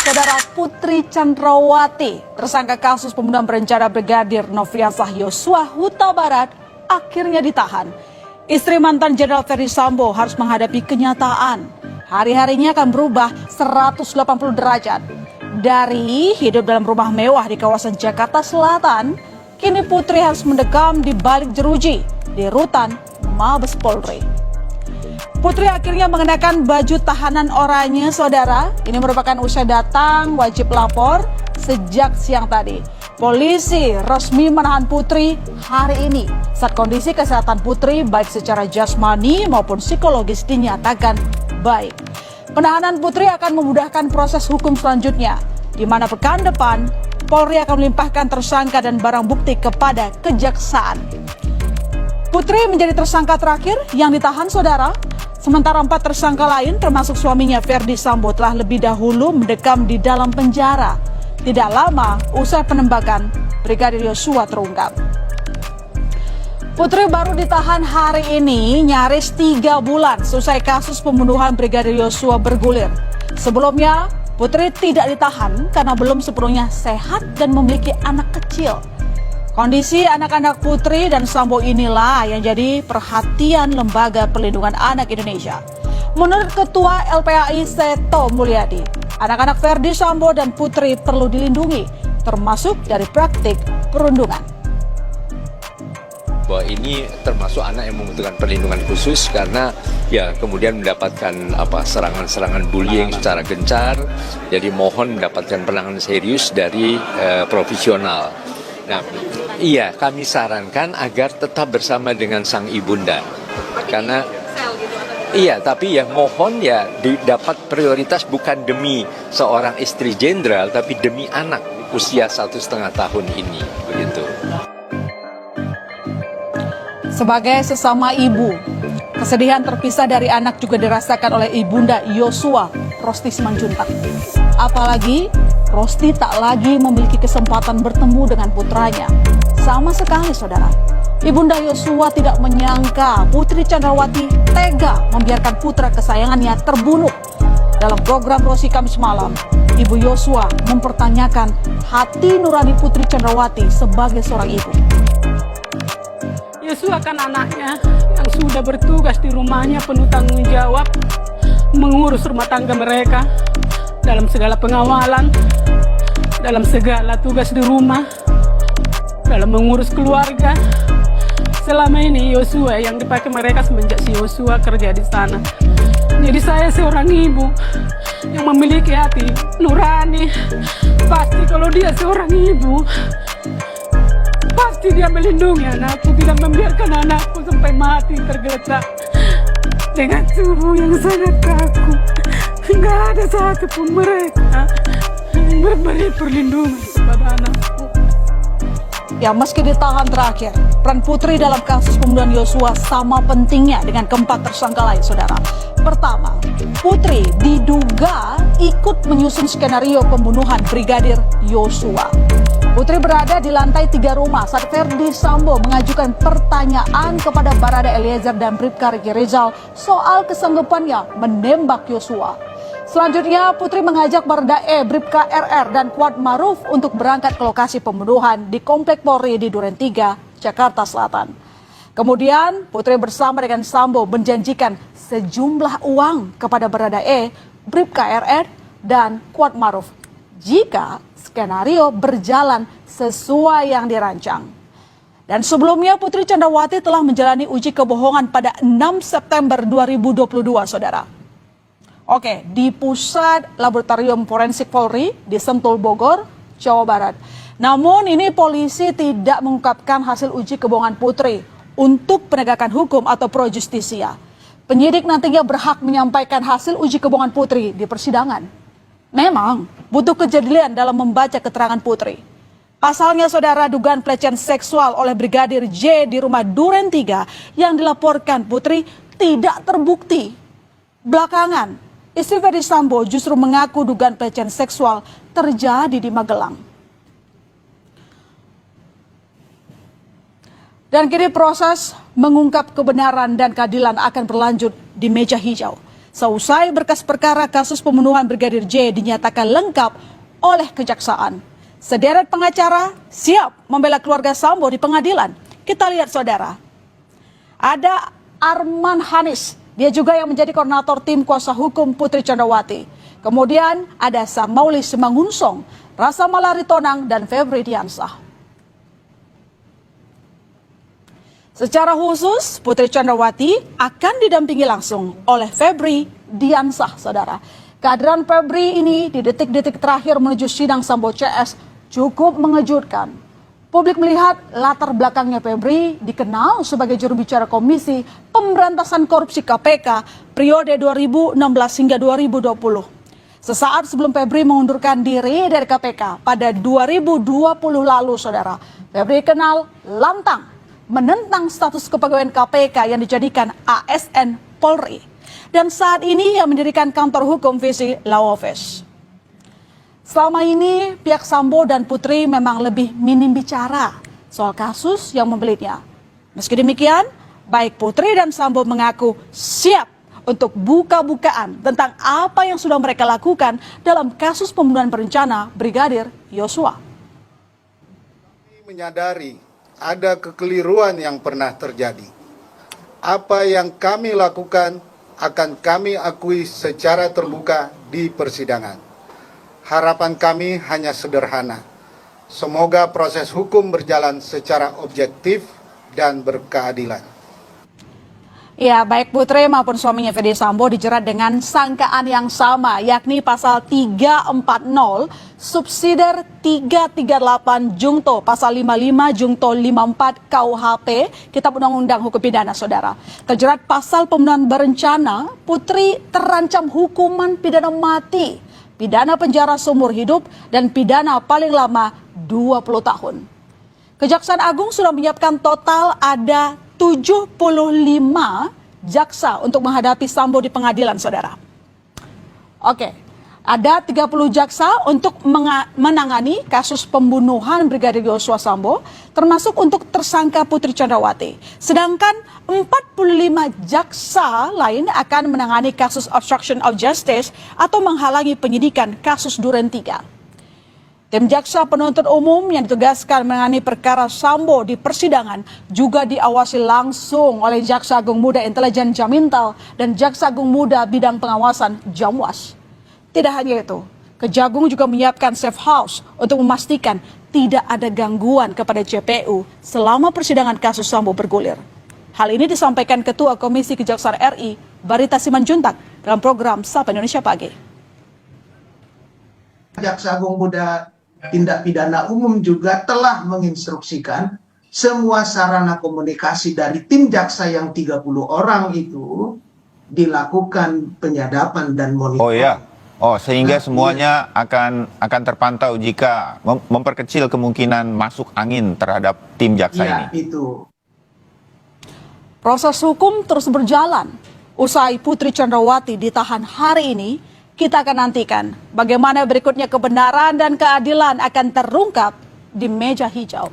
Saudara Putri Chandrawati, tersangka kasus pembunuhan berencana Brigadir Nofriansah Yosua Huta Barat, akhirnya ditahan. Istri mantan Jenderal Ferdy Sambo harus menghadapi kenyataan. Hari-harinya akan berubah 180 derajat. Dari hidup dalam rumah mewah di kawasan Jakarta Selatan, kini Putri harus mendekam di balik jeruji di rutan Mabes Polri. Putri akhirnya mengenakan baju tahanan oranye, saudara. Ini merupakan usia datang wajib lapor sejak siang tadi. Polisi resmi menahan Putri hari ini saat kondisi kesehatan Putri baik secara jasmani maupun psikologis dinyatakan baik. Penahanan Putri akan memudahkan proses hukum selanjutnya, di mana pekan depan Polri akan melimpahkan tersangka dan barang bukti kepada kejaksaan. Putri menjadi tersangka terakhir yang ditahan, saudara. Sementara 4 tersangka lain termasuk suaminya Ferdy Sambo telah lebih dahulu mendekam di dalam penjara. Tidak lama usai penembakan Brigadir Yosua terungkap. Putri baru ditahan hari ini nyaris 3 bulan selesai kasus pembunuhan Brigadir Yosua bergulir. Sebelumnya Putri tidak ditahan karena belum sepenuhnya sehat dan memiliki anak kecil. Kondisi anak-anak Putri dan Sambo inilah yang jadi perhatian Lembaga Perlindungan Anak Indonesia. Menurut Ketua LPAI Seto Mulyadi, anak-anak Ferdy Sambo dan Putri perlu dilindungi, termasuk dari praktik perundungan. Bahwa ini termasuk anak yang membutuhkan perlindungan khusus karena ya kemudian mendapatkan serangan-serangan bullying secara gencar. Jadi mohon mendapatkan penanganan serius dari profesional. Nah, iya kami sarankan agar tetap bersama dengan sang ibunda. Karena iya, tapi ya mohon ya didapat prioritas bukan demi seorang istri jenderal, tapi demi anak usia 1,5 tahun ini, begitu. Sebagai sesama ibu, kesedihan terpisah dari anak juga dirasakan oleh ibunda Yosua, Rosti Simanjuntak. Apalagi Rosti tak lagi memiliki kesempatan bertemu dengan putranya. Sama sekali, saudara. Ibunda Yosua tidak menyangka Putri Chandrawati tega membiarkan putra kesayangannya terbunuh. Dalam program Rosi Kamis malam, Ibu Yosua mempertanyakan hati nurani Putri Chandrawati sebagai seorang ibu. Yosua kan anaknya yang sudah bertugas di rumahnya, penuh tanggung jawab, mengurus rumah tangga mereka dalam segala pengawalan, dalam segala tugas di rumah, dalam mengurus keluarga. Selama ini Yosua yang dipakai mereka semenjak si Yosua kerja di sana. Jadi saya seorang ibu yang memiliki hati nurani. Pasti kalau dia seorang ibu, pasti dia melindungi anakku, tidak membiarkan anakku sampai mati tergeletak dengan tubuh yang sangat kaku. Tidak ada satupun mereka yang memberi perlindungan kepada anakku. Ya, meski ditahan terakhir, peran Putri dalam kasus pembunuhan Yosua sama pentingnya dengan keempat tersangka lain, saudara. Pertama, Putri diduga ikut menyusun skenario pembunuhan Brigadir Yosua. Putri berada di lantai 3 rumah saat Ferdy Sambo mengajukan pertanyaan kepada Barada Eliezer dan Bribka Riki Rizal soal kesanggupannya menembak Yosua. Selanjutnya, Putri mengajak Barada E, Bribka RR, dan Kuat Maruf untuk berangkat ke lokasi pembunuhan di Komplek Polri di Duren 3, Jakarta Selatan. Kemudian, Putri bersama dengan Sambo menjanjikan sejumlah uang kepada Barada E, Bribka RR, dan Kuat Maruf jika skenario berjalan sesuai yang dirancang. Dan sebelumnya, Putri Chandrawati telah menjalani uji kebohongan pada 6 September 2022, saudara. Oke, di Pusat Laboratorium Forensik Polri di Sentul, Bogor, Jawa Barat. Namun ini polisi tidak mengungkapkan hasil uji kebohongan Putri untuk penegakan hukum atau pro justisia. Penyidik nantinya berhak menyampaikan hasil uji kebohongan Putri di persidangan. Memang butuh kejelian dalam membaca keterangan Putri. Pasalnya, saudara, dugaan pelecehan seksual oleh Brigadir J di rumah Duren 3 yang dilaporkan Putri tidak terbukti. Belakangan, istri Ferdy Sambo justru mengaku dugaan pelecehan seksual terjadi di Magelang. Dan kini proses mengungkap kebenaran dan keadilan akan berlanjut di meja hijau. Seusai berkas perkara kasus pembunuhan Brigadir J dinyatakan lengkap oleh kejaksaan, sederet pengacara siap membela keluarga Sambo di pengadilan. Kita lihat saudara, ada Arman Hanis, dia juga yang menjadi koordinator tim kuasa hukum Putri Chandrawati. Kemudian ada Samauli Simangunsong, Rasa Malari Tonang, dan Febri Diansah. Secara khusus, Putri Chandrawati akan didampingi langsung oleh Febri Diansah, saudara. Kehadiran Febri ini di detik-detik terakhir menuju sidang Sambo CS cukup mengejutkan. Publik melihat latar belakangnya Febri dikenal sebagai juru bicara Komisi Pemberantasan Korupsi KPK periode 2016 hingga 2020. Sesaat sebelum Febri mengundurkan diri dari KPK pada 2020 lalu, saudara, Febri kenal lantang menentang status kepegawaian KPK yang dijadikan ASN Polri. Dan saat ini ia mendirikan kantor hukum Visi Law Office. Selama ini pihak Sambo dan Putri memang lebih minim bicara soal kasus yang membelitnya. Meski demikian, baik Putri dan Sambo mengaku siap untuk buka-bukaan tentang apa yang sudah mereka lakukan dalam kasus pembunuhan berencana Brigadir Yosua. Menyadari ada kekeliruan yang pernah terjadi. Apa yang kami lakukan akan kami akui secara terbuka di persidangan. Harapan kami hanya sederhana. Semoga proses hukum berjalan secara objektif dan berkeadilan. Ya, baik Putri maupun suaminya Ferdi Sambo dijerat dengan sangkaan yang sama, yakni pasal 340 subsidiar 338 Jungto, pasal 55 Jungto 54 KUHP, Kitab Undang-Undang Hukum Pidana, saudara. Terjerat pasal pembunuhan berencana, Putri terancam hukuman pidana mati, pidana penjara seumur hidup, dan pidana paling lama 20 tahun. Kejaksaan Agung sudah menyiapkan total ada 75 jaksa untuk menghadapi Sambo di pengadilan, saudara. Oke, ada 30 jaksa untuk menangani kasus pembunuhan Brigadir Yosua Sambo, termasuk untuk tersangka Putri Chandrawati. Sedangkan 45 jaksa lain akan menangani kasus obstruction of justice atau menghalangi penyidikan kasus Duren 3. Tim jaksa penuntut umum yang ditugaskan menangani perkara Sambo di persidangan juga diawasi langsung oleh Jaksa Agung Muda Intelijen Jamintel dan Jaksa Agung Muda Bidang Pengawasan Jamwas. Tidak hanya itu, Kejagung juga menyiapkan safe house untuk memastikan tidak ada gangguan kepada JPU selama persidangan kasus Sambo bergulir. Hal ini disampaikan Ketua Komisi Kejaksaan RI, Barita Simanjuntak, dalam program Sapa Indonesia Pagi. Jaksa Agung Muda Tindak Pidana Umum juga telah menginstruksikan semua sarana komunikasi dari tim jaksa yang 30 orang itu dilakukan penyadapan dan monitoring. Oh ya, sehingga semuanya akan terpantau jika memperkecil kemungkinan masuk angin terhadap tim jaksa ini. Itu. Proses hukum terus berjalan. Usai Putri Chandrawati ditahan hari ini, kita akan nantikan bagaimana berikutnya kebenaran dan keadilan akan terungkap di meja hijau.